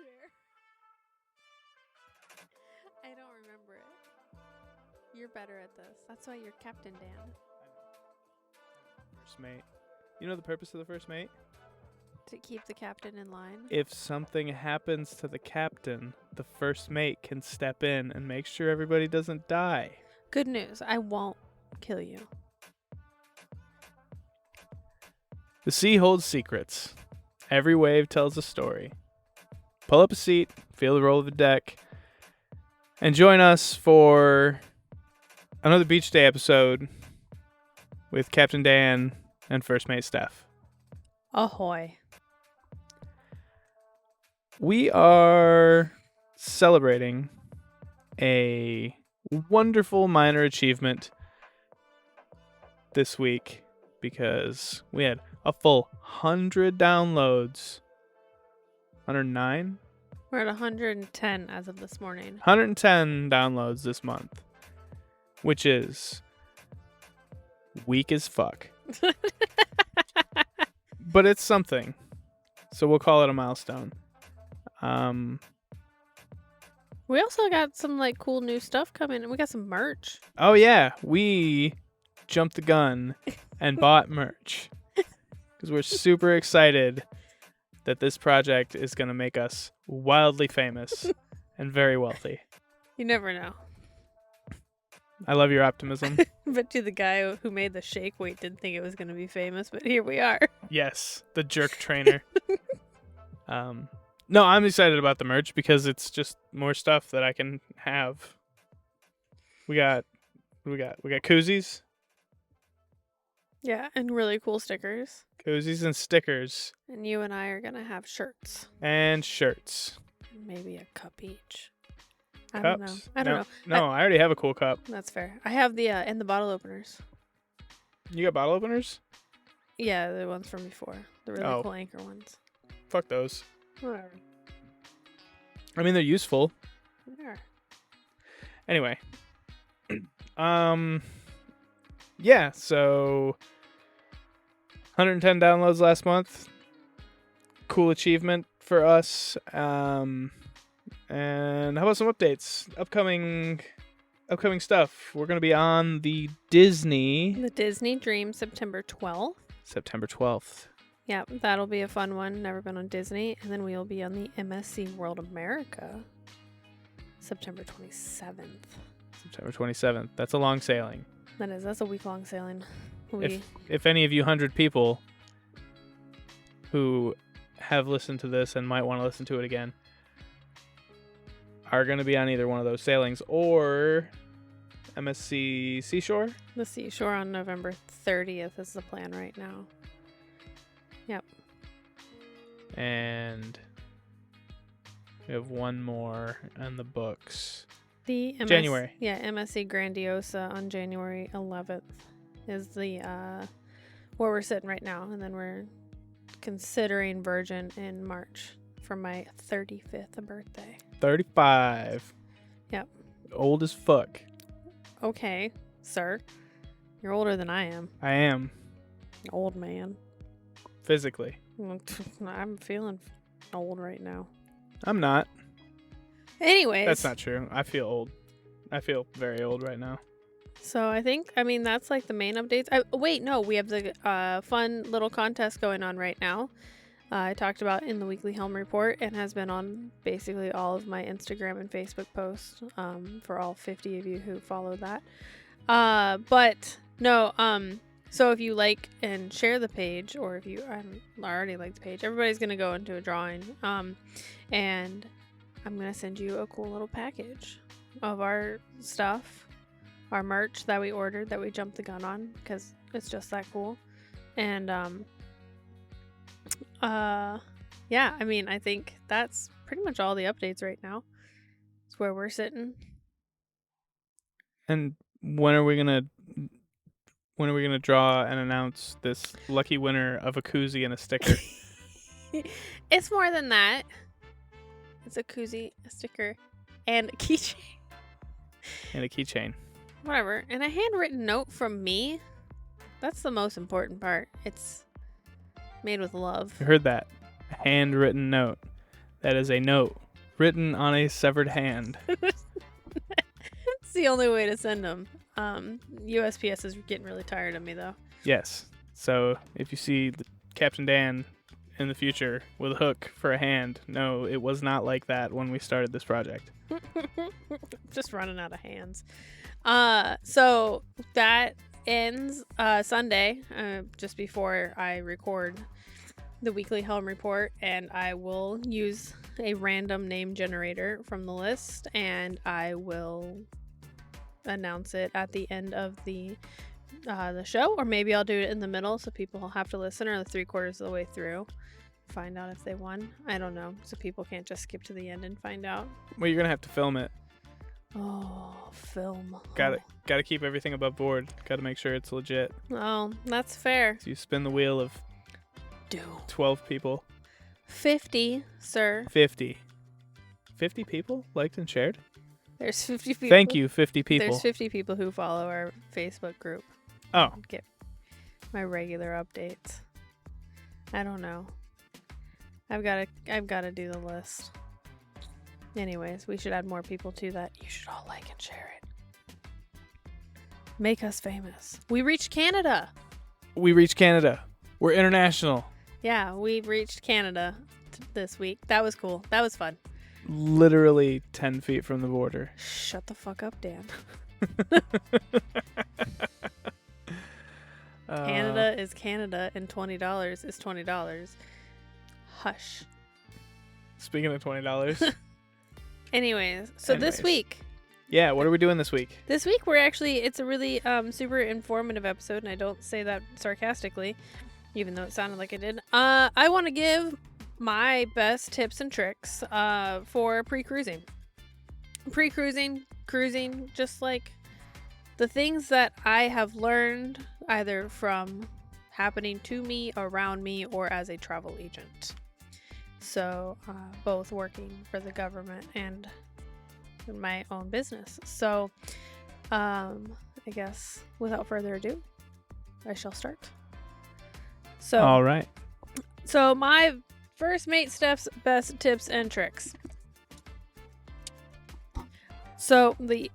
swear. I don't remember it. You're better at this. That's why you're Captain Dan. First mate. You know the purpose of the first mate? To keep the captain in line. If something happens to the captain, the first mate can step in and make sure everybody doesn't die. Good news. I won't kill you. The sea holds secrets. Every wave tells a story. Pull up a seat, feel the roll of the deck, and join us for another Beach Day episode with Captain Dan and First Mate Steph. Ahoy. We are celebrating a wonderful minor achievement this week because we had a full 100 downloads. 109? We're at 110 as of this morning. 110 downloads this month, which is weak as fuck. But it's something. So we'll call it a milestone. We also got some cool new stuff coming. We got some merch. Oh yeah, we jumped the gun and bought merch because we're super excited that this project is going to make us wildly famous and very wealthy. You never know. I love your optimism. Bet you the guy who made the shake weight didn't think it was going to be famous, but here we are. Yes, the jerk trainer. No, I'm excited about the merch because it's just more stuff that I can have. We got koozies. Yeah, and really cool stickers. Koozies and stickers. And you and I are going to have shirts. And shirts. Maybe a cup each. I don't know. No, I already have a cool cup. That's fair. I have and the bottle openers. You got bottle openers? Yeah, the ones from before. The really cool anchor ones. Fuck those. Whatever. I mean, they're useful. Yeah. Anyway. Yeah, so 110 downloads last month. Cool achievement for us. And how about some updates? Upcoming stuff. We're going to be on the Disney Dream September 12th. September 12th. Yeah, that'll be a fun one. Never been on Disney. And then we'll be on the MSC World America September 27th. September 27th. That's a long sailing. That's a week-long sailing. If any of you 100 people who have listened to this and might want to listen to it again are going to be on either one of those sailings or MSC Seashore. The Seashore on November 30th is the plan right now. Yep. And we have one more in the books. January. Yeah, MSC Grandiosa on January 11th is the where we're sitting right now. And then we're considering Virgin in March for my 35th birthday. 35. Yep. Old as fuck. Okay, sir. You're older than I am. I am. Old man. Physically. I'm feeling old right now. I'm not. Anyways. That's not true. I feel old. I feel very old right now. So that's the main updates. Wait, no, we have the fun little contest going on right now. I talked about in the weekly Helm report and has been on basically all of my Instagram and Facebook posts for all 50 of you who follow that. So if you like and share the page, or if you already like the page, everybody's going to go into a drawing. And I'm going to send you a cool little package of our stuff, our merch that we ordered, that we jumped the gun on, because it's just that cool. And, I think that's pretty much all the updates right now. It's where we're sitting. And when are we gonna draw and announce this lucky winner of a koozie and a sticker? It's more than that. It's a koozie, a sticker, and a keychain. And a keychain. Whatever. And a handwritten note from me. That's the most important part. It's made with love. You heard that. A handwritten note. That is a note written on a severed hand. It's the only way to send them. USPS is getting really tired of me, though. Yes. So if you see Captain Dan in the future with a hook for a hand, no, it was not like that when we started this project. Just running out of hands. So that ends Sunday, just before I record the weekly Helm report, and I will use a random name generator from the list, and I will announce it at the end of the show, or maybe I'll do it in the middle so people will have to listen, or 3/4 of the way through, find out if they won. I don't know, so people can't just skip to the end and find out. Well, you're gonna have to film it. Oh, film. Gotta keep everything above board. Gotta make sure it's legit. Oh, that's fair. So you spin the wheel of 12 people. 50, sir. 50 people liked and shared? There's 50 people. Thank you, 50 people. There's 50 people who follow our Facebook group. Oh. Get my regular updates. I don't know. I've got to do the list. Anyways, we should add more people to that. You should all like and share it. Make us famous. We reached Canada. We're international. Yeah, we reached Canada this week. That was cool. That was fun. Literally 10 feet from the border. Shut the fuck up, Dan. Canada is Canada, and $20 is $20. Hush. Speaking of $20. Anyways, this week. Yeah, what are we doing this week? This week it's a really super informative episode, and I don't say that sarcastically, even though it sounded like I did. I want to give my best tips and tricks for pre-cruising. Cruising, just like the things that I have learned either from happening to me, around me, or as a travel agent. So, both working for the government and in my own business. So, I guess without further ado, I shall start. So, all right. So, my first Mate Steph's best tips and tricks. So, the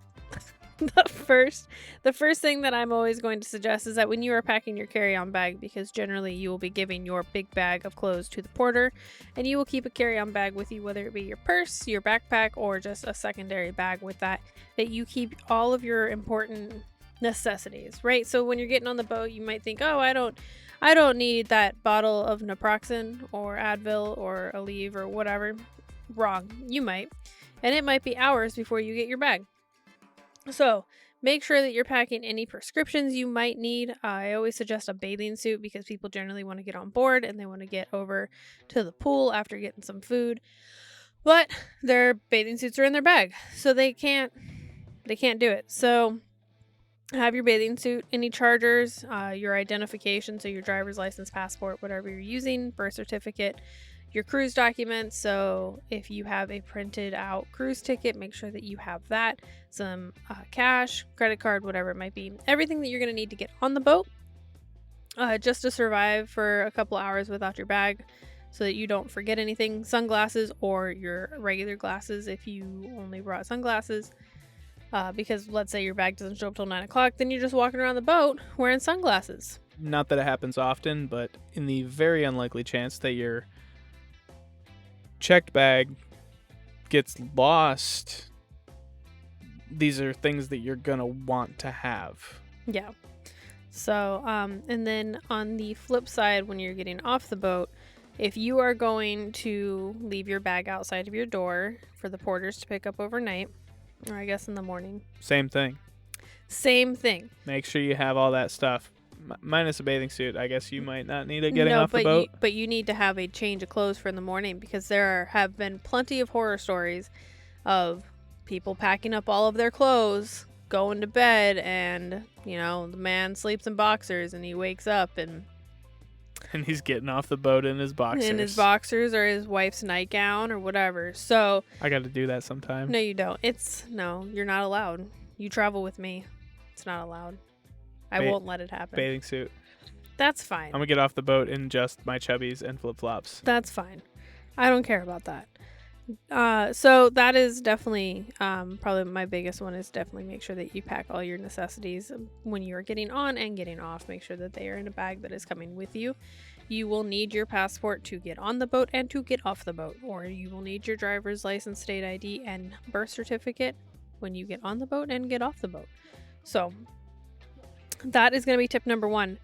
first thing that I'm always going to suggest is that when you are packing your carry-on bag, because generally you will be giving your big bag of clothes to the porter, and you will keep a carry-on bag with you, whether it be your purse, your backpack, or just a secondary bag with that you keep all of your important necessities, right? So when you're getting on the boat, you might think, oh, I don't need that bottle of naproxen or Advil or Aleve or whatever. Wrong. You might. And it might be hours before you get your bag. So make sure that you're packing any prescriptions you might need. I always suggest a bathing suit because people generally want to get on board and they want to get over to the pool after getting some food. But their bathing suits are in their bag, so they can't do it. So have your bathing suit, any chargers, your identification, so your driver's license, passport, whatever you're using, birth certificate, your cruise documents. So if you have a printed out cruise ticket, make sure that you have that, some cash, credit card, whatever it might be, everything that you're going to need to get on the boat just to survive for a couple hours without your bag, so that you don't forget anything. Sunglasses or your regular glasses if you only brought sunglasses, because let's say your bag doesn't show up till 9 o'clock, then you're just walking around the boat wearing sunglasses. Not that it happens often, but in the very unlikely chance that your checked bag gets lost, these are things that you're gonna want to have. Yeah. So and then on the flip side, when you're getting off the boat, if you are going to leave your bag outside of your door for the porters to pick up overnight, or I guess in the morning, Same thing. Make sure you have all that stuff. Minus a bathing suit, I guess you might not need it getting off the boat. But you need to have a change of clothes for in the morning, because there have been plenty of horror stories of people packing up all of their clothes, going to bed, and, the man sleeps in boxers and he wakes up and he's getting off the boat in his boxers. Or his wife's nightgown or whatever. So I got to do that sometime. No, you don't. You're not allowed. You travel with me. It's not allowed. I won't let it happen. Bathing suit. That's fine. I'm going to get off the boat in just my chubbies and flip-flops. That's fine. I don't care about that. So that is definitely probably my biggest one is definitely make sure that you pack all your necessities when you are getting on and getting off. Make sure that they are in a bag that is coming with you. You will need your passport to get on the boat and to get off the boat, or you will need your driver's license, state ID, and birth certificate when you get on the boat and get off the boat. So that is going to be tip number 1.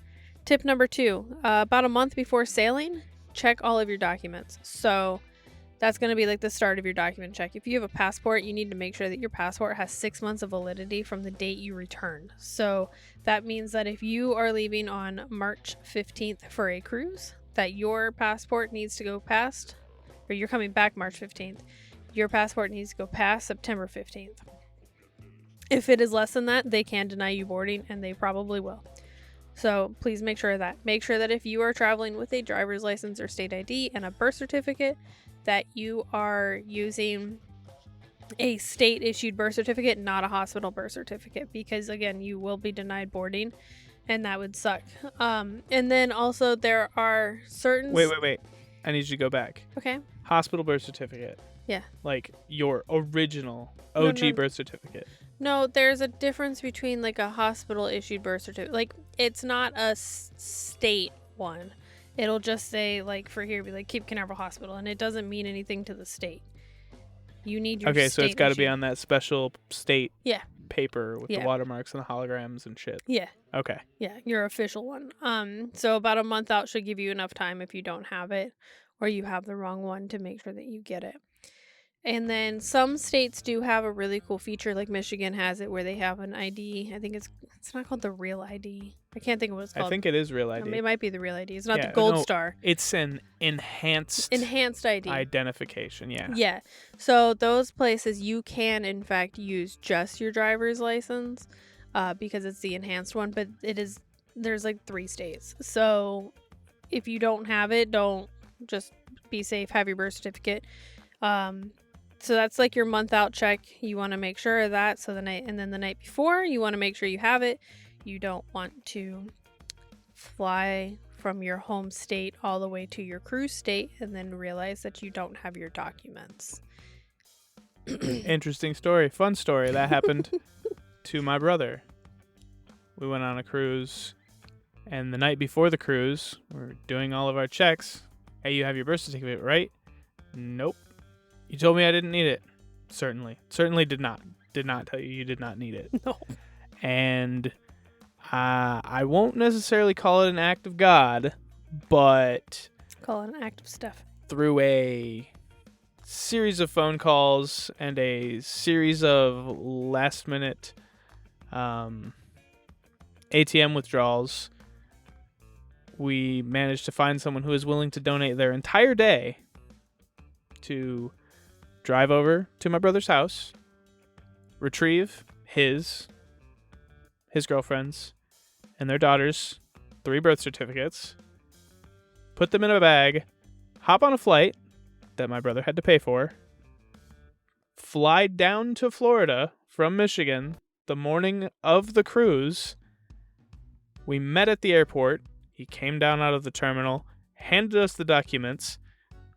Tip number 2, about a month before sailing, check all of your documents. So that's going to be like the start of your document check. If you have a passport, you need to make sure that your passport has 6 months of validity from the date you return. So that means that if you are leaving on March 15th for a cruise, that your passport needs to go past, or you're coming back March 15th, your passport needs to go past September 15th. If it is less than that, they can deny you boarding, and they probably will. So please make sure of that. Make sure that if you are traveling with a driver's license or state ID and a birth certificate, that you are using a state issued birth certificate, not a hospital birth certificate, because again, you will be denied boarding and that would suck. And then also there are certain... Wait. I need you to go back. Okay. Hospital birth certificate. Yeah. Like your original OG No. birth certificate. No, there's a difference between like a hospital issued birth certificate. Like it's not a state one. It'll just say, like, for here, be like Cape Canaveral Hospital, and it doesn't mean anything to the state. You need your Okay, so it's got to be issued. on that special state Yeah. paper with the Yeah. watermarks and the holograms and shit. Yeah. Okay. Yeah, your official one. So about a month out should give you enough time if you don't have it or you have the wrong one to make sure that you get it. And then some states do have a really cool feature, like Michigan has it, where they have an ID. I think it's not called the Real ID. I can't think of what it's called. I think it is Real ID. It might be the Real ID. It's not Yeah, the Gold no, Star. It's an enhanced ID. identification, yeah. Yeah. So those places you can in fact use just your driver's license because it's the enhanced one, but there's like 3 states. So if you don't have it, don't, just be safe, have your birth certificate. So that's like your month out check. You want to make sure of that. So the night before, you want to make sure you have it. You don't want to fly from your home state all the way to your cruise state and then realize that you don't have your documents. Interesting story. Fun story. That happened to my brother. We went on a cruise, and the night before the cruise, we're doing all of our checks. Hey, you have your birth certificate, right? Nope. You told me I didn't need it. Certainly did not tell you did not need it. No. And I won't necessarily call it an act of God, but Call it an act of stuff. through a series of phone calls and a series of last minute ATM withdrawals, we managed to find someone who is willing to donate their entire day to drive over to my brother's house, retrieve his girlfriend's and their daughter's 3 birth certificates, put them in a bag, hop on a flight that my brother had to pay for, fly down to Florida from Michigan the morning of the cruise. We met at the airport. He came down out of the terminal, handed us the documents.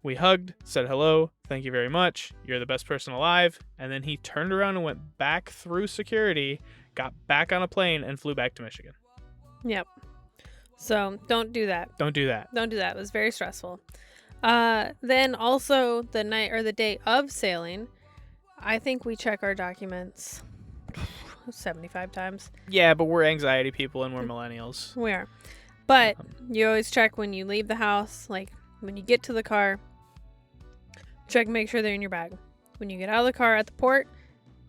We hugged, said hello, thank you very much, you're the best person alive, and then he turned around and went back through security, got back on a plane, and flew back to Michigan. Yep. So don't do that. Don't do that. Don't do that. It was very stressful. Then also the night or the day of sailing, I think we check our documents 75 times. Yeah, but we're anxiety people and we're millennials. We are. But you always check when you leave the house, like when you get to the car, check, make sure they're in your bag. When you get out of the car at the port,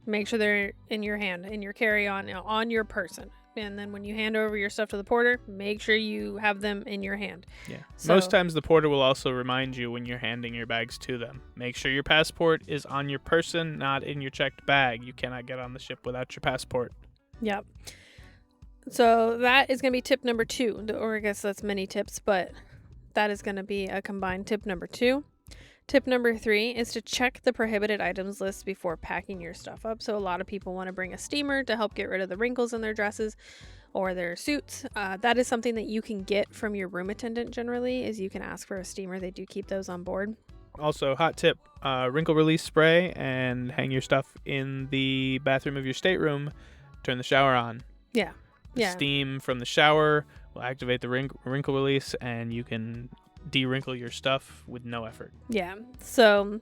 make sure they're in your hand, in your carry-on, on your person. And then when you hand over your stuff to the porter, make sure you have them in your hand. Yeah. So, most times the porter will also remind you when you're handing your bags to them. Make sure your passport is on your person, not in your checked bag. You cannot get on the ship without your passport. Yep. So that is going to be tip number 2. Or I guess that's many tips, but that is going to be a combined tip number 2. Tip number 3 is to check the prohibited items list before packing your stuff up. So a lot of people want to bring a steamer to help get rid of the wrinkles in their dresses or their suits. That is something that you can get from your room attendant generally, is you can ask for a steamer. They do keep those on board. Also, hot tip, wrinkle release spray and hang your stuff in the bathroom of your stateroom. Turn the shower on. Yeah. The steam from the shower will activate the wrinkle release, and you can de-wrinkle your stuff with no effort. Yeah. So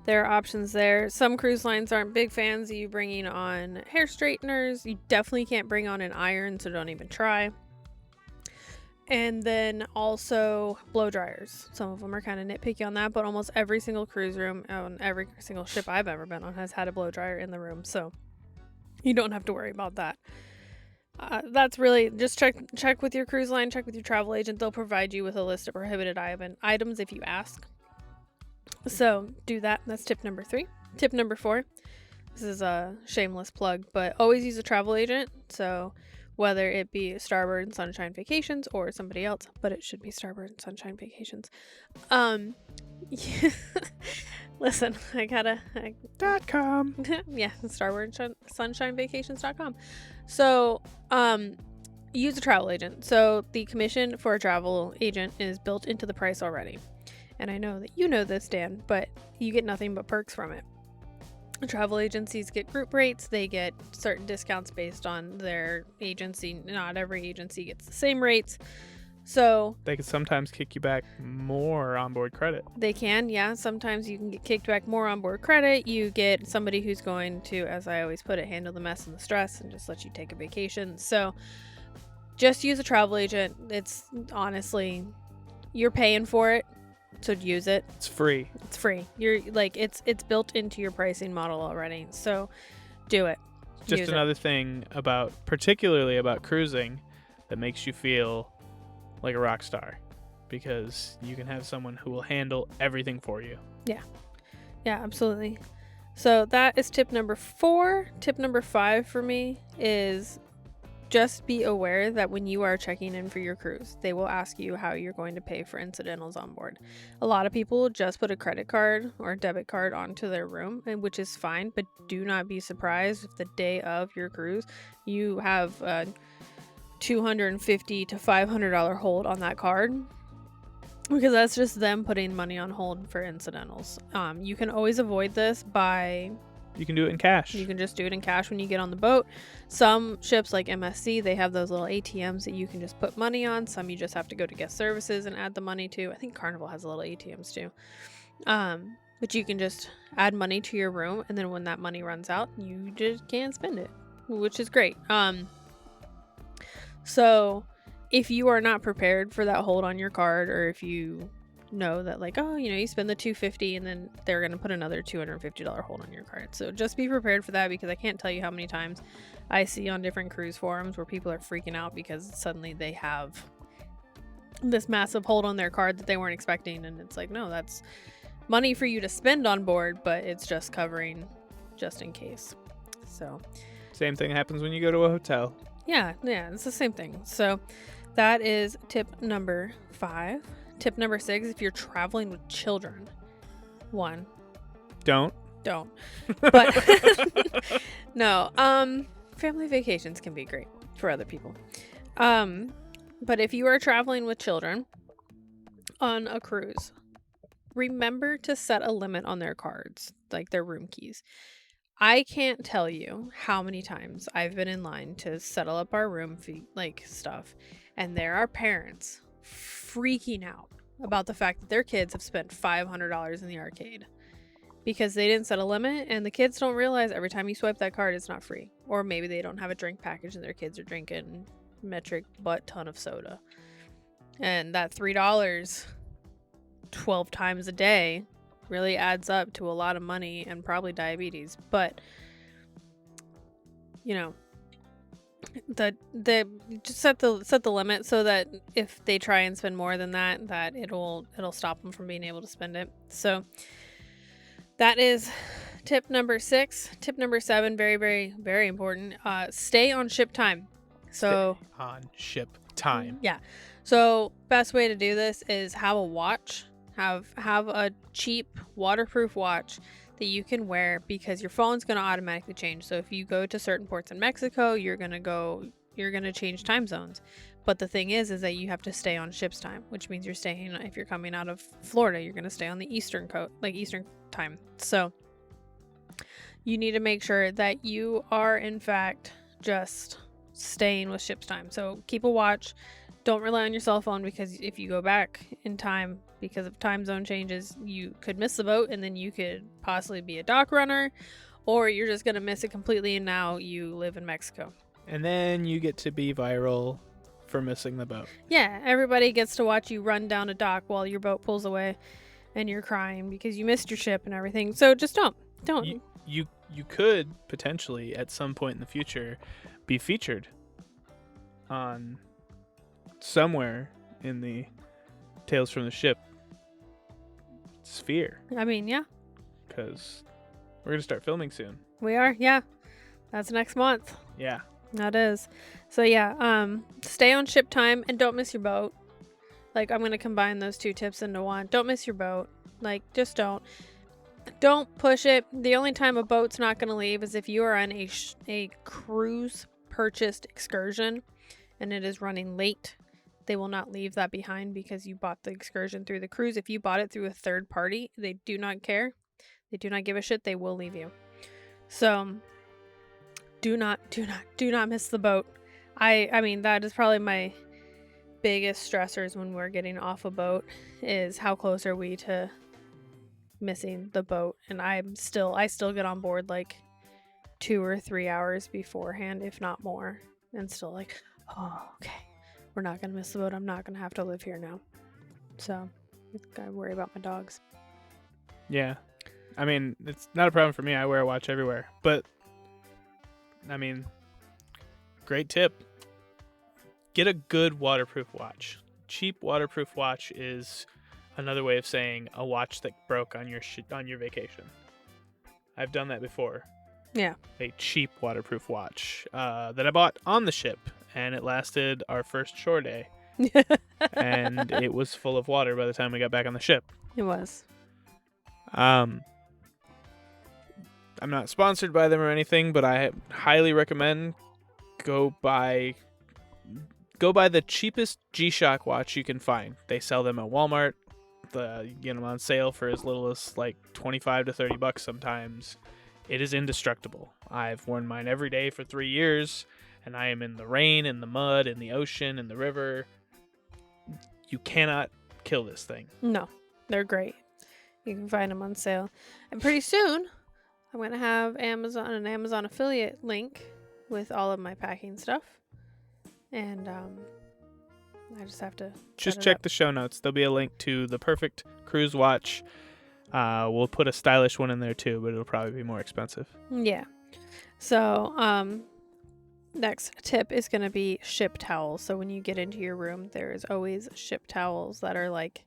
there are options there. Some cruise lines aren't big fans of you bringing on hair straighteners. You definitely can't bring on an iron, so don't even try. And then also blow dryers. Some of them are kind of nitpicky on that, but almost every single cruise room on every single ship I've ever been on has had a blow dryer in the room, so you don't have to worry about that. That's really just check with your cruise line, check with your travel agent. They'll provide you with a list of prohibited items if you ask. So do that. That's tip number 3. Tip number 4. This is a shameless plug, but always use a travel agent. So whether it be Starboard and Sunshine Vacations or somebody else, but it should be Starboard and Sunshine Vacations. Listen, .com. Yeah, Starboard and SunshineVacations.com. So, use a travel agent. So the commission for a travel agent is built into the price already. And I know that you know this, Dan, but you get nothing but perks from it. Travel agencies get group rates. They get certain discounts based on their agency. Not every agency gets the same rates. So they can sometimes kick you back more onboard credit. They can, yeah. Sometimes you can get kicked back more onboard credit. You get somebody who's going to, as I always put it, handle the mess and the stress and just let you take a vacation. So just use a travel agent. It's honestly, you're paying for it. So use it. It's free. It's free. You're like it's built into your pricing model already. So do it. Just another thing particularly about cruising that makes you feel like a rock star, because you can have someone who will handle everything for you. Yeah, absolutely. So that is tip number 4. Tip number 5 for me is just be aware that when you are checking in for your cruise, they will ask you how you're going to pay for incidentals on board. A lot of people just put a credit card or a debit card onto their room, which is fine, but do not be surprised if the day of your cruise you have a $250 to $500 hold on that card, because that's just them putting money on hold for incidentals. You can always avoid this by... You can do it in cash. You can just do it in cash when you get on the boat. Some ships like MSC, they have those little ATMs that you can just put money on. Some you just have to go to guest services and add the money to. I think Carnival has little ATMs too. But you can just add money to your room, and then when that money runs out, you just can't spend it, which is great. So if you are not prepared for that hold on your card, or if you know that like, oh, you spend the $250 and then they're going to put another $250 hold on your card. So just be prepared for that, because I can't tell you how many times I see on different cruise forums where people are freaking out because suddenly they have this massive hold on their card that they weren't expecting. And it's like, no, that's money for you to spend on board, but it's just covering just in case. So same thing happens when you go to a hotel. Yeah, it's the same thing. So that is tip number 5. Tip number 6, if you're traveling with children, 1, don't. But no, family vacations can be great for other people. But if you are traveling with children on a cruise, remember to set a limit on their cards, like their room keys. I can't tell you how many times I've been in line to settle up our room stuff, and there are parents freaking out about the fact that their kids have spent $500 in the arcade because they didn't set a limit, and the kids don't realize every time you swipe that card it's not free. Or maybe they don't have a drink package and their kids are drinking metric butt ton of soda, and that $3 12 times a day really adds up to a lot of money and probably diabetes. But just set the limit so that if they try and spend more than that it'll stop them from being able to spend it. So that is tip number 6. Tip number 7, very, very, very important. Stay on ship time. So stay on ship time. Yeah. So best way to do this is have a watch. Have a cheap waterproof watch that you can wear, because your phone's going to automatically change. So if you go to certain ports in Mexico, you're going to change time zones. But the thing is that you have to stay on ship's time, which means you're staying, if you're coming out of Florida, you're going to stay on the Eastern time. So you need to make sure that you are, in fact, just staying with ship's time. So keep a watch. Don't rely on your cell phone, because if you go back in time because of time zone changes, you could miss the boat, and then you could possibly be a dock runner, or you're just going to miss it completely, and now you live in Mexico. And then you get to be viral for missing the boat. Yeah, everybody gets to watch you run down a dock while your boat pulls away and you're crying because you missed your ship and everything. So just don't. You could potentially at some point in the future be featured on somewhere in the Tales from the Ship sphere. I mean, yeah. Because we're going to start filming soon. We are, yeah. That's next month. Yeah. That is. So yeah, stay on ship time and don't miss your boat. Like, I'm going to combine those two tips into one. Don't miss your boat. Like, just don't. Don't push it. The only time a boat's not going to leave is if you are on a cruise purchased excursion and it is running late. They will not leave that behind because you bought the excursion through the cruise. If you bought it through a third party, they do not care. They do not give a shit. They will leave you. So do not miss the boat. I mean, that is probably my biggest stressors when we're getting off a boat, is how close are we to missing the boat. And I still get on board like 2 or 3 hours beforehand, if not more, and still like, oh, okay, we're not gonna miss the boat. I'm not gonna have to live here now. So gotta worry about my dogs. Yeah, I mean, it's not a problem for me. I wear a watch everywhere, but I mean, great tip. Get a good waterproof watch. Cheap waterproof watch is another way of saying a watch that broke on your vacation. I've done that before. Yeah. A cheap waterproof watch that I bought on the ship, and it lasted our first shore day. And it was full of water by the time we got back on the ship. It was. I'm not sponsored by them or anything, but I highly recommend go buy the cheapest G-Shock watch you can find. They sell them at Walmart. You get them on sale for as little as like $25 to $30 sometimes. It is indestructible. I've worn mine every day for 3 years, and I am in the rain, in the mud, in the ocean, in the river. You cannot kill this thing. No, they're great. You can find them on sale. And pretty soon, I'm going to have an Amazon affiliate link with all of my packing stuff. And I just have to just check the show notes. There'll be a link to the perfect cruise watch. We'll put a stylish one in there too, but it'll probably be more expensive. Yeah. So, next tip is going to be ship towels. So when you get into your room, there is always ship towels that are like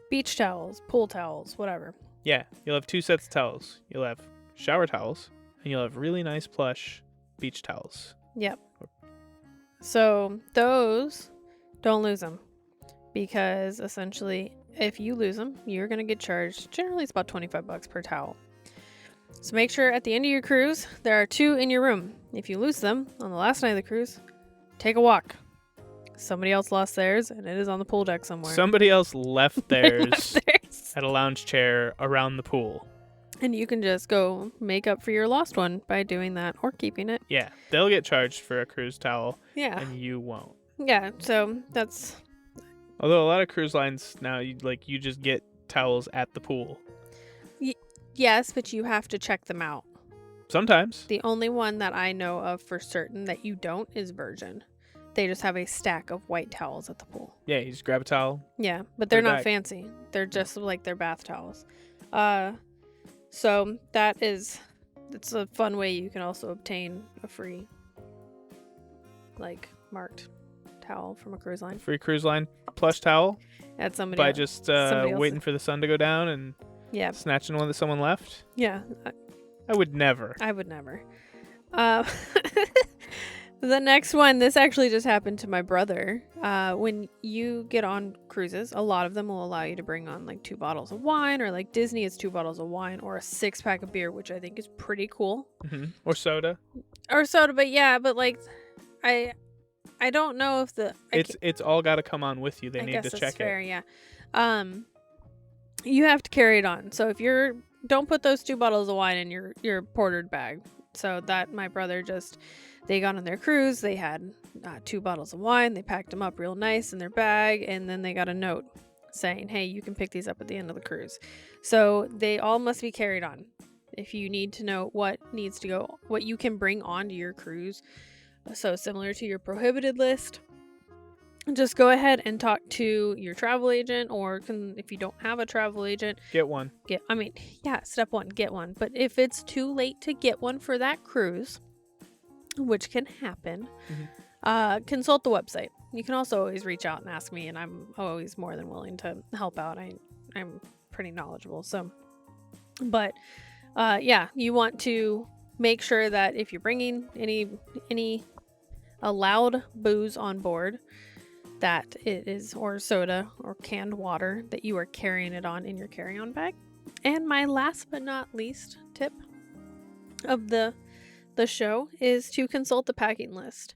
beach towels, pool towels, whatever. Yeah, you'll have 2 sets of towels. You'll have shower towels, and you'll have really nice plush beach towels. Yep. So those, don't lose them, because essentially if you lose them, you're going to get charged. Generally, it's about $25 per towel. So make sure at the end of your cruise, there are 2 in your room. If you lose them on the last night of the cruise, take a walk. Somebody else lost theirs, and it is on the pool deck somewhere. Somebody else left theirs at a lounge chair around the pool. And you can just go make up for your lost one by doing that or keeping it. Yeah, they'll get charged for a cruise towel. Yeah. And you won't. Yeah, so that's... Although a lot of cruise lines now, you just get towels at the pool. Yes, but you have to check them out. Sometimes. The only one that I know of for certain that you don't is Virgin. They just have a stack of white towels at the pool. Yeah, you just grab a towel. Yeah, but they're not fancy. They're just like their bath towels. So it's a fun way you can also obtain a free, like, marked towel from a cruise line. Free cruise line plush towel. At somebody by else, just waiting for the sun to go down and snatching one that someone left. Yeah. I would never. The next one, this actually just happened to my brother. When you get on cruises, a lot of them will allow you to bring on like 2 bottles of wine, or like Disney is 2 bottles of wine, or a 6-pack of beer, which I think is pretty cool. Mm-hmm. Or soda. But yeah, but like I don't know if It's all got to come on with you. They I need guess to that's check fair, it. yeah. You have to carry it on. So if don't put those 2 bottles of wine in your portered bag. So that my brother they got on their cruise. They had 2 bottles of wine. They packed them up real nice in their bag, and then they got a note saying, "Hey, you can pick these up at the end of the cruise." So they all must be carried on. If you need to know what needs to go, what you can bring onto your cruise, so similar to your prohibited list, just go ahead and talk to your travel agent, or if you don't have a travel agent, Get one. Step 1, get one. But if it's too late to get one for that cruise, which can happen, consult the website. You can also always reach out and ask me, and I'm always more than willing to help out. I'm pretty knowledgeable. So, but you want to make sure that if you're bringing any allowed booze on board, that it is, or soda or canned water, that you are carrying it on in your carry-on bag. And my last but not least tip of the show is to consult the packing list.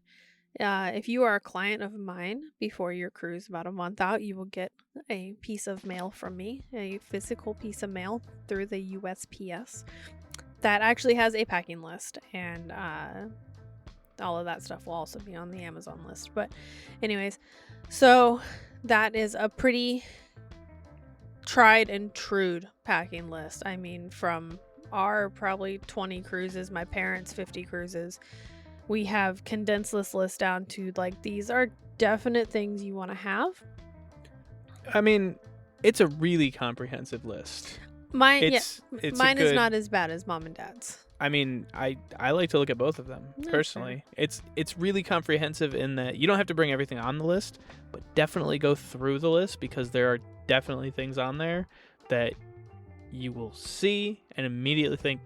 If you are a client of mine, before your cruise, about a month out, you will get a piece of mail from me, a physical piece of mail through the USPS that actually has a packing list, and all of that stuff will also be on the Amazon list. But anyways, so that is a pretty tried and true packing list. I mean, from our probably 20 cruises, my parents' 50 cruises, we have condensed this list down to, like, these are definite things you want to have. I mean, it's a really comprehensive list. Mine is not as bad as Mom and Dad's. I mean, I like to look at both of them personally. It's really comprehensive in that you don't have to bring everything on the list, but definitely go through the list, because there are definitely things on there that you will see and immediately think,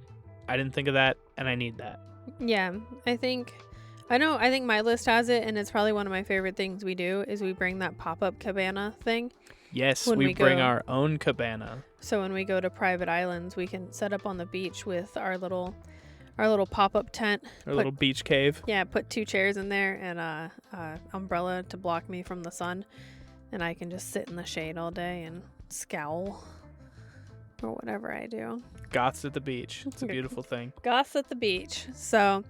I didn't think of that, and I need that. Yeah, I think my list has it, and it's probably one of my favorite things we do is we bring that pop-up cabana thing. Yes, we bring our own cabana. So when we go to private islands, we can set up on the beach with our little pop-up tent. Our little beach cave. Yeah, put 2 chairs in there and a umbrella to block me from the sun, and I can just sit in the shade all day and scowl or whatever I do. Goths at the beach. It's a beautiful thing. Goths at the beach. So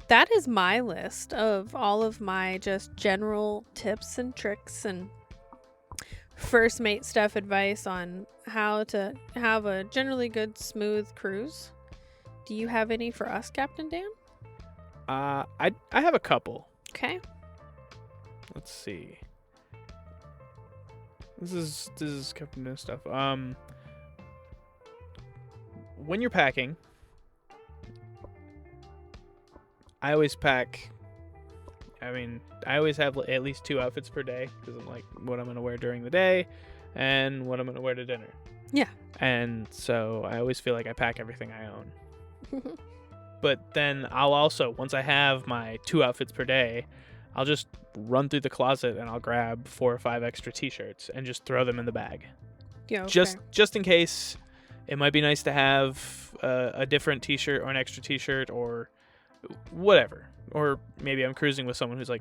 that is my list of all of my just general tips and tricks and first Mate Steph advice on how to have a generally good, smooth cruise. Do you have any for us, Captain Dan? I have a couple. Okay. Let's see. This is Captain Dan stuff. When you're packing, I always pack. I always have at least 2 outfits per day, because I'm like, what I'm going to wear during the day and what I'm going to wear to dinner. Yeah. And so I always feel like I pack everything I own. But then I'll also, once I have my 2 outfits per day, I'll just run through the closet and I'll grab 4 or 5 extra t-shirts and just throw them in the bag. Yeah, okay. Just in case. It might be nice to have a different t-shirt or an extra t-shirt or whatever. Or maybe I'm cruising with someone who's like,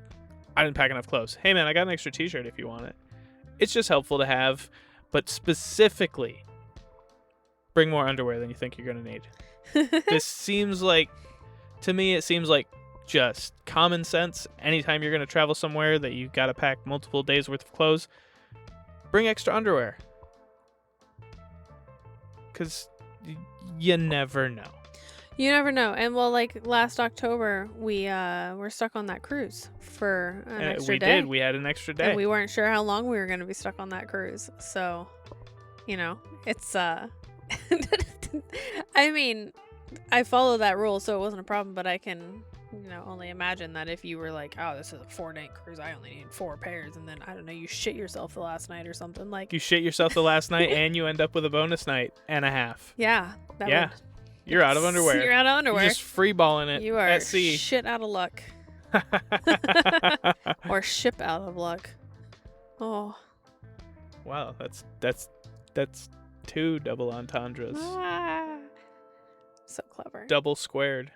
I didn't pack enough clothes. Hey man, I got an extra t-shirt if you want it. It's just helpful to have, but specifically, bring more underwear than you think you're going to need. This seems like, to me, it seems like just common sense. Anytime you're going to travel somewhere that you've got to pack multiple days worth of clothes, bring extra underwear. Because you never know. You never know. And well, like last October, we were stuck on that cruise for an extra day. We did. We had an extra day. And we weren't sure how long we were going to be stuck on that cruise. So, it's I mean, I follow that rule, so it wasn't a problem. But I can, only imagine that if you were like, oh, this is a 4-day cruise, I only need 4 pairs, and then I don't know, you shit yourself the last night or something like. You shit yourself the last night, and you end up with a bonus night and a half. Yeah. You're out of underwear. You're out of underwear. You're just free balling it. You are at sea. Shit out of luck. Or ship out of luck. Oh. Wow, that's 2 double entendres. So clever. Double squared.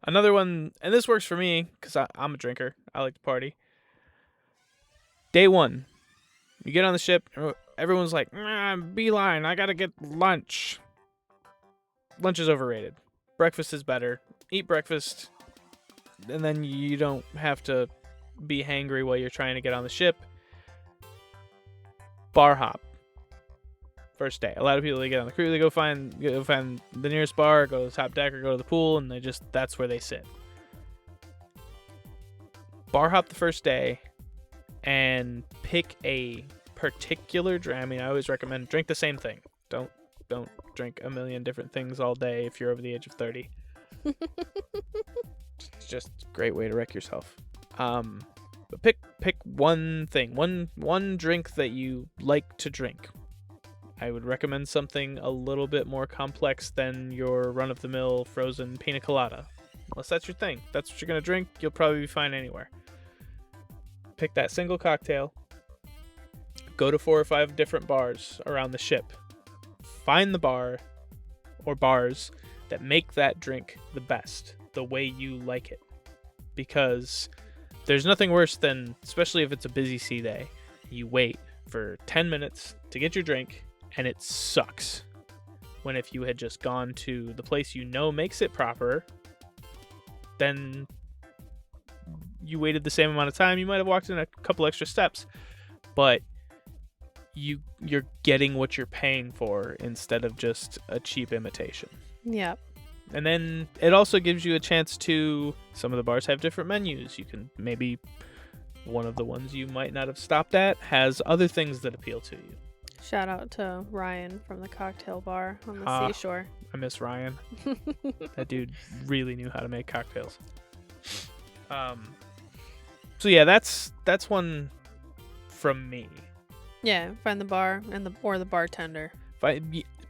Another one, and this works for me because I'm a drinker. I like to party. Day 1, you get on the ship. Everyone's like, beeline, I gotta get lunch. Lunch is overrated. Breakfast is better. Eat breakfast, and then you don't have to be hangry while you're trying to get on the ship. Bar hop. First day. A lot of people, they get on the crew, they go find the nearest bar, go to the top deck, or go to the pool, and that's where they sit. Bar hop the first day, and pick a particular drink. I mean, I always recommend drink the same thing. Don't drink a million different things all day if you're over the age of 30. It's just a great way to wreck yourself. But pick one thing, one drink that you like to drink. I would recommend something a little bit more complex than your run-of-the-mill frozen pina colada. Unless that's your thing. That's what you're going to drink, you'll probably be fine anywhere. Pick that single cocktail. Go to 4 or 5 different bars around the ship. Find the bar or bars that make that drink the best, the way you like it. Because there's nothing worse than, especially if it's a busy sea day, you wait for 10 minutes to get your drink, and it sucks. When if you had just gone to the place you know makes it proper, then you waited the same amount of time. You might have walked in a couple extra steps, but you're getting what you're paying for instead of just a cheap imitation. Yep. And then it also gives you a chance to, some of the bars have different menus. You can maybe, one of the ones you might not have stopped at has other things that appeal to you. Shout out to Ryan from the cocktail bar on the seashore. I miss Ryan. That dude really knew how to make cocktails. So yeah, that's one from me. Yeah, find the bar or the bartender.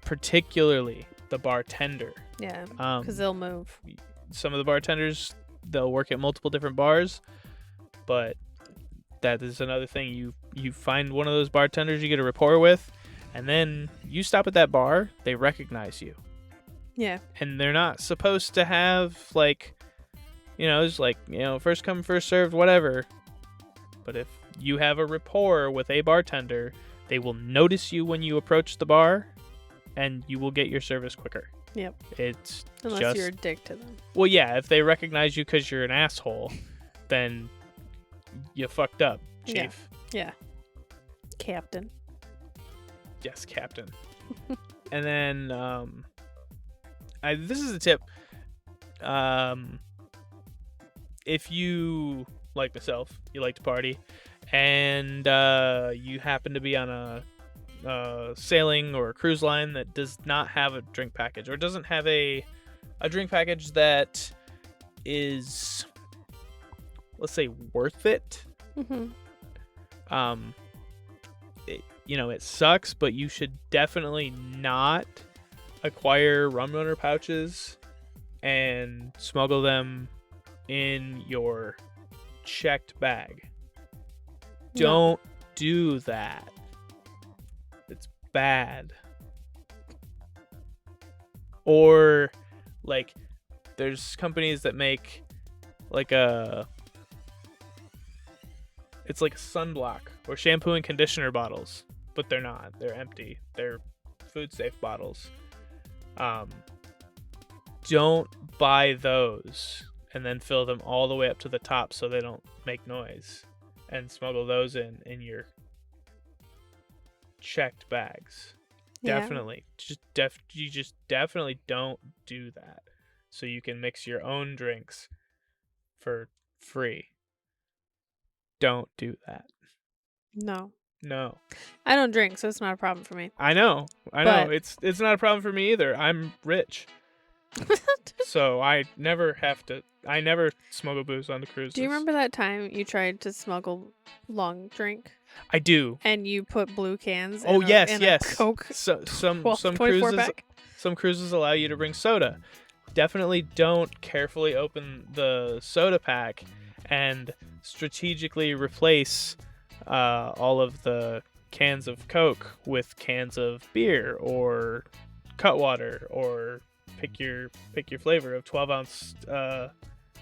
Particularly the bartender. Yeah, because they'll move. Some of the bartenders, they'll work at multiple different bars, but that is another thing. You find one of those bartenders you get a rapport with, and then you stop at that bar, they recognize you. Yeah. And they're not supposed to have, like, it's like, first come, first served, whatever. But if you have a rapport with a bartender, they will notice you when you approach the bar, and you will get your service quicker. Yep. It's Unless you're a dick to them. Well, yeah, if they recognize you because you're an asshole, then you fucked up, Chief. Yeah. Captain. Yes, Captain. And then, this is a tip. If you, like myself, you like to party, and you happen to be on a sailing or a cruise line that does not have a drink package, or doesn't have a drink package that is, let's say, worth it. Mm-hmm. It sucks, but you should definitely not acquire rum runner pouches and smuggle them in your checked bag. No. Don't do that. It's bad. Or, like, there's companies that make it's like a sunblock or shampoo and conditioner bottles, but they're not. They're empty. They're food safe bottles. Don't buy those and then fill them all the way up to the top so they don't make noise, and smuggle those in your checked bags. Yeah. Definitely. You just definitely don't do that. So you can mix your own drinks for free. Don't do that. No. I don't drink, so it's not a problem for me. I know. It's not a problem for me either. I'm rich. So I never smuggle booze on the cruises. Do you remember that time you tried to smuggle long drink? I do. And you put blue cans in yes. A Coke. So some cruises allow you to bring soda. Definitely don't carefully open the soda pack and strategically replace all of the cans of Coke with cans of beer or Cutwater or pick your flavor of 12-ounce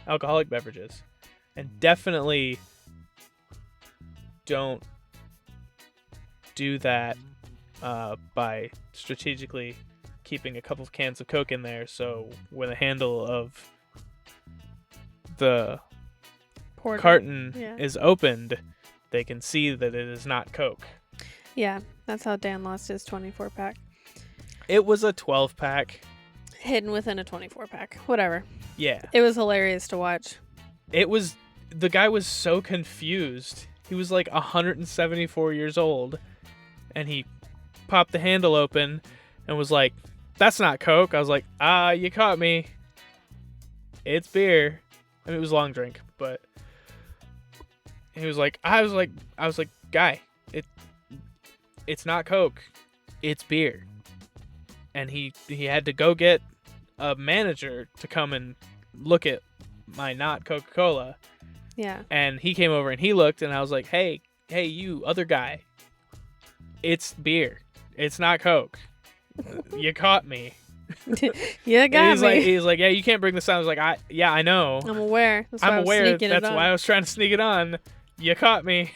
alcoholic beverages, and definitely don't do that by strategically keeping a couple of cans of Coke in there, so when the handle of the carton is opened, they can see that it is not Coke. Yeah, that's how Dan lost his 24-pack. It was a 12-pack. Hidden within a 24-pack. Whatever. Yeah. It was hilarious to watch. The guy was so confused. He was like 174 years old, and he popped the handle open and was like, "That's not Coke." I was like, you caught me. It's beer. I mean, it was a long drink, but he was like, I was like, "Guy, it's not Coke. It's beer." And he had to go get a manager to come and look at my not Coca-Cola. Yeah. And he came over and he looked, and I was like, hey, you other guy. It's beer. It's not Coke. You caught me. Yeah, got me. He's like, yeah, you can't bring this on. I was like, I know. I'm aware. That's why I'm aware. That's why I on. was trying to sneak it on. You caught me.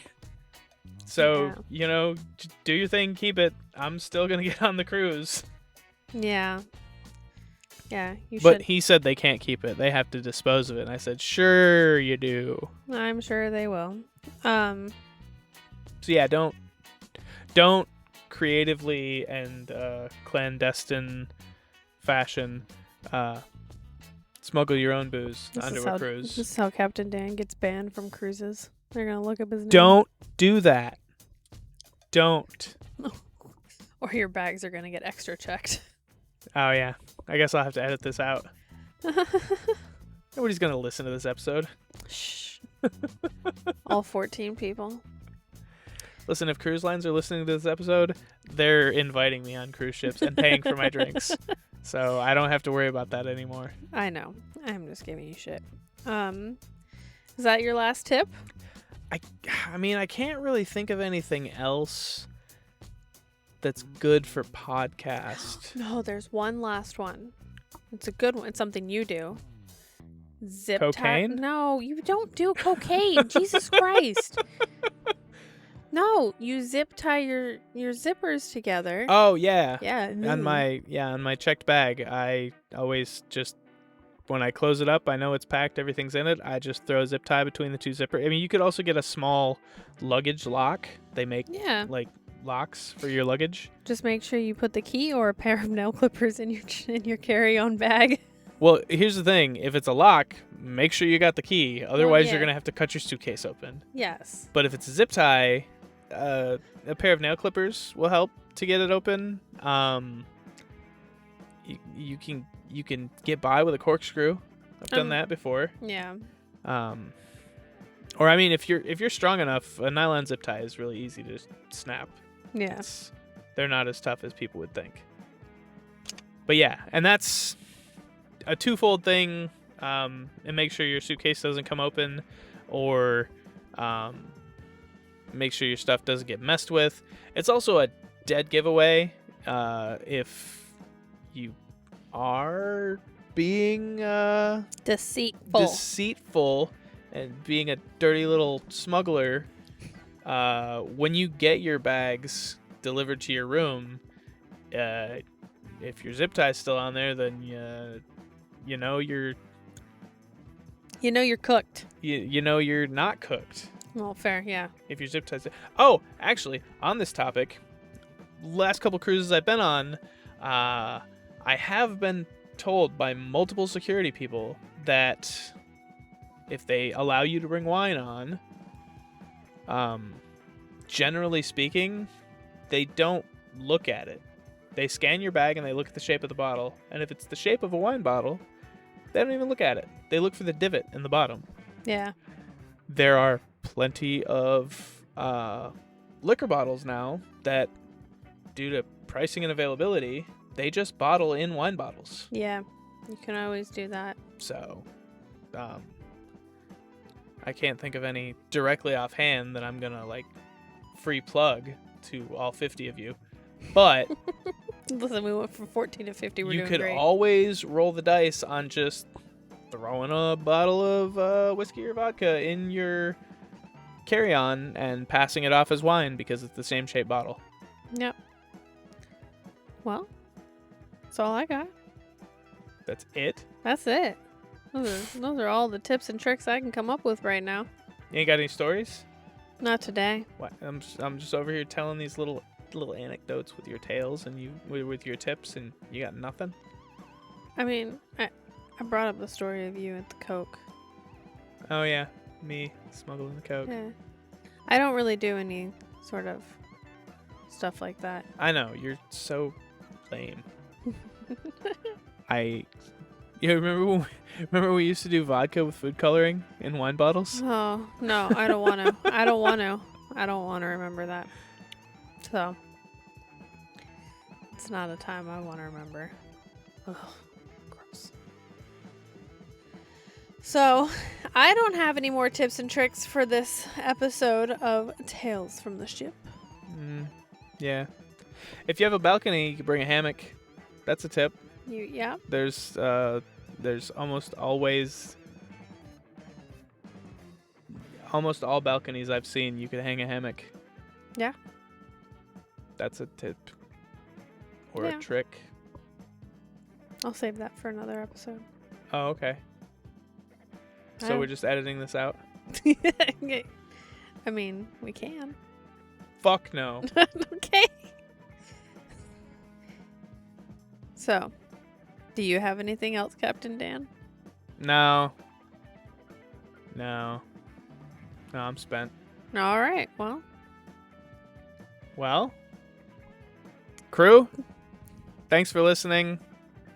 So, do your thing, keep it. I'm still going to get on the cruise. Yeah. Yeah, you should. But he said they can't keep it. They have to dispose of it. And I said, sure you do. I'm sure they will. So yeah, don't creatively and clandestine fashion smuggle your own booze onto a cruise. This is how Captain Dan gets banned from cruises. They're going to look up his name. Don't do that. Don't. Or your bags are going to get extra checked. Oh, yeah. I guess I'll have to edit this out. Nobody's going to listen to this episode. Shh. All 14 people. Listen, if cruise lines are listening to this episode, they're inviting me on cruise ships and paying for my drinks. So I don't have to worry about that anymore. I know. I'm just giving you shit. Is that your last tip? I mean, I can't really think of anything else that's good for podcast. No, there's one last one. It's a good one. It's something you do. Zip cocaine? No, you don't do cocaine. Jesus Christ. No, you zip tie your zippers together. Oh yeah. Yeah. On my checked bag, I always just, when I close it up, I know it's packed, everything's in it. I just throw a zip tie between the two zippers. I mean, you could also get a small luggage lock. They make like locks for your luggage. Just make sure you put the key or a pair of nail clippers in your carry-on bag. Well, here's the thing. If it's a lock, make sure you got the key. Otherwise, you're going to have to cut your suitcase open. Yes. But if it's a zip tie, a pair of nail clippers will help to get it open. You can get by with a corkscrew. I've done that before. Yeah. Or I mean, if you're strong enough, a nylon zip tie is really easy to snap. Yeah. They're not as tough as people would think. But yeah, and that's a twofold thing. And make sure your suitcase doesn't come open, or make sure your stuff doesn't get messed with. It's also a dead giveaway if you are being deceitful and being a dirty little smuggler. When you get your bags delivered to your room, if your zip tie is still on there, then you know you're cooked. You know you're not cooked. Well, fair, yeah. If your zip ties. Oh, actually, on this topic, last couple cruises I've been on, I have been told by multiple security people that if they allow you to bring wine on, generally speaking, they don't look at it. They scan your bag and they look at the shape of the bottle. And if it's the shape of a wine bottle, they don't even look at it. They look for the divot in the bottom. Yeah. There are plenty of liquor bottles now that, due to pricing and availability, they just bottle in wine bottles. Yeah, you can always do that. So, I can't think of any directly offhand that I'm gonna free plug to all 50 of you. But Listen, we went from 14 to 50. We're You doing could great. always roll the dice on just throwing a bottle of whiskey or vodka in your carry-on and passing it off as wine because it's the same shape bottle. Yep. Well, that's all I got. That's it? That's it. Those are all the tips and tricks I can come up with right now. You ain't got any stories? Not today. What? I'm just over here telling these little anecdotes with your tales and with your tips, and you got nothing? I mean, I brought up the story of you at the Coke. Oh yeah, me smuggling the Coke. Yeah. I don't really do any sort of stuff like that. I know, you're so lame. You remember when we used to do vodka with food coloring in wine bottles? Oh, no, I don't want to. I don't want to remember that. So, it's not a time I want to remember. Ugh, gross. So, I don't have any more tips and tricks for this episode of Tales from the Ship. Yeah. If you have a balcony, you can bring a hammock. That's a tip. Yeah. There's almost all balconies I've seen, you could hang a hammock. Yeah. That's a tip. Or Yeah. a trick. I'll save that for another episode. Oh, okay. So we're just editing this out? I mean, we can. Fuck no. Okay. So, do you have anything else, Captain Dan? No, I'm spent. All right. Well, crew, thanks for listening.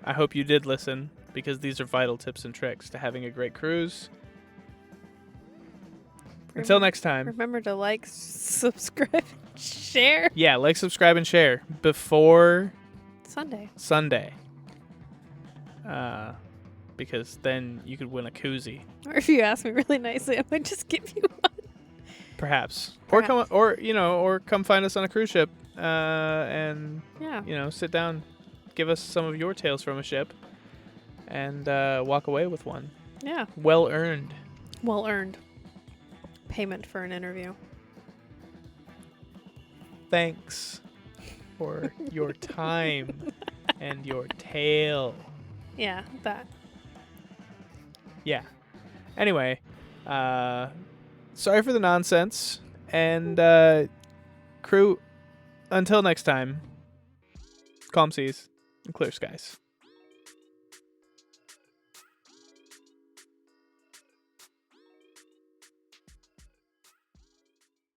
I hope you did listen, because these are vital tips and tricks to having a great cruise. Until next time. Remember to like, subscribe, share. Yeah, like, subscribe, and share before Sunday. Because then you could win a koozie. Or if you ask me really nicely, I might just give you one. Perhaps. Perhaps. Or come find us on a cruise ship and Yeah. sit down, give us some of your tales from a ship, and walk away with one. Yeah. Well earned. Well earned. Payment for an interview. Thanks for your time and your tale. Yeah, that. Yeah. Anyway, sorry for the nonsense, and crew, until next time, calm seas and clear skies.